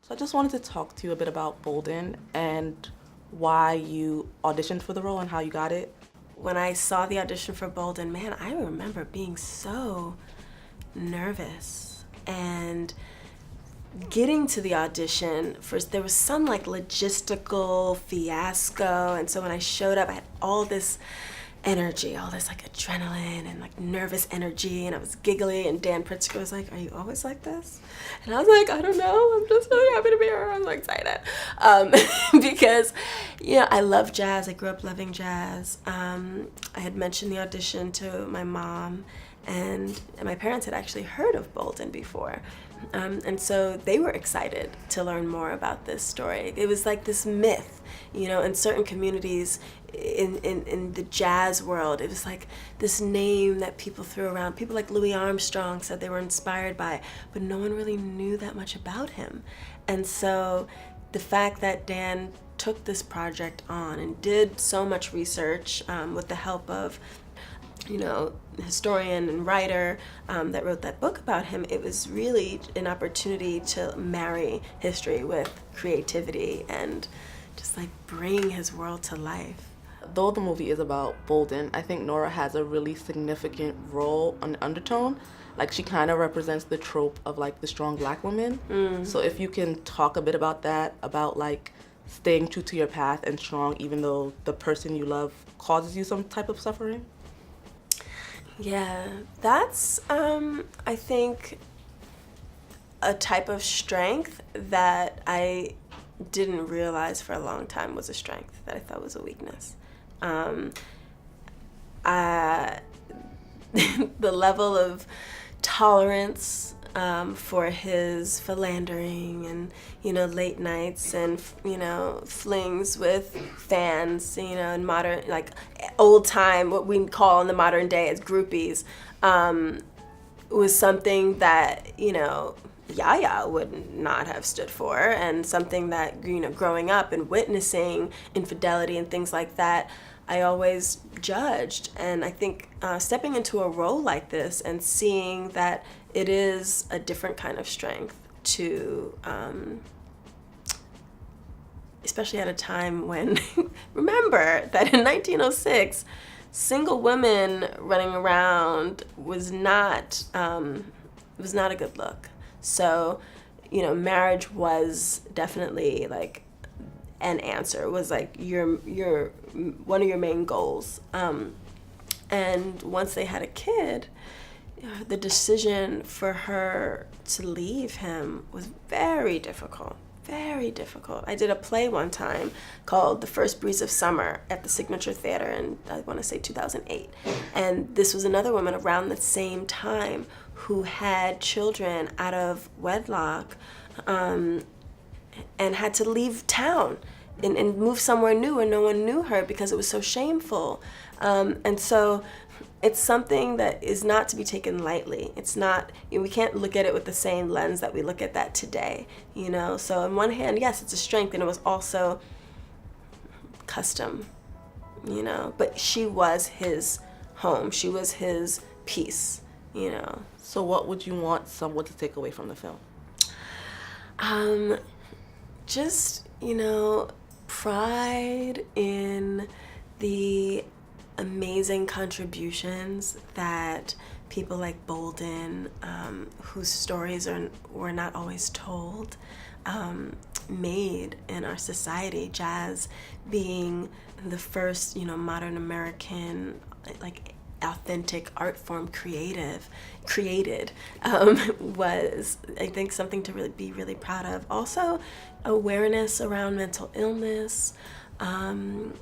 So I just wanted to talk to you a bit about Bolden and why you auditioned for the role and how you got it. When I saw the audition for Bolden, man, I remember being so nervous and getting to the audition. First, there was some like logistical fiasco, and so when I showed up, I had all this energy, all this like adrenaline and like nervous energy, and I was giggly, and Dan Pritzker was like, "Are you always like this?" And I was like, "I don't know, I'm just really happy to be here." I'm so excited because I love jazz. I grew up loving jazz. I had mentioned the audition to my mom, and my parents had actually heard of Bolden before. And so they were excited to learn more about this story. It was like this myth, in certain communities in the jazz world. It was like this name that people threw around. People like Louis Armstrong said they were inspired by it, but no one really knew that much about him. And so the fact that Dan took this project on and did so much research with the help of historian and writer that wrote that book about him, it was really an opportunity to marry history with creativity and just like bring his world to life. Though the movie is about Bolden, I think Nora has a really significant role on undertone. Like, she kind of represents the trope of like the strong Black woman. So if you can talk a bit about that, about like staying true to your path and strong even though the person you love causes you some type of suffering. Yeah, that's, I think, a type of strength that I didn't realize for a long time was a strength, that I thought was a weakness. The level of tolerance for his philandering and, late nights and, flings with fans, in modern, like old time, what we call in the modern day as groupies, was something that, Yaya would not have stood for, and something that, growing up and witnessing infidelity and things like that, I always judged. And I think stepping into a role like this and seeing that it is a different kind of strength to, especially at a time when, remember that in 1906, single women running around was not a good look. So, marriage was definitely like an answer, was like your one of your main goals. And once they had a kid, the decision for her to leave him was very difficult. Very difficult. I did a play one time called The First Breeze of Summer at the Signature Theater in, I want to say 2008. And this was another woman around the same time who had children out of wedlock and had to leave town and move somewhere new where no one knew her because it was so shameful. And so it's something that is not to be taken lightly. It's not, we can't look at it with the same lens that we look at that today, So on one hand, yes, it's a strength, and it was also custom, But she was his home. She was his peace, So what would you want someone to take away from the film? Just, pride in the amazing contributions that people like Bolden, whose stories were not always told, made in our society. Jazz being the first, modern American, like authentic art form created, was, I think, something to really be really proud of. Also, awareness around mental illness, and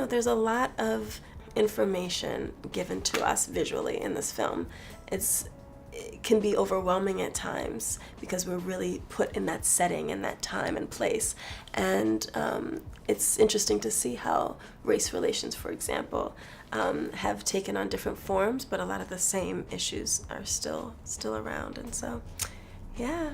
there's a lot of information given to us visually in this film. It can be overwhelming at times because we're really put in that setting and that time and place. And it's interesting to see how race relations, for example, have taken on different forms, but a lot of the same issues are still around. And so, yeah.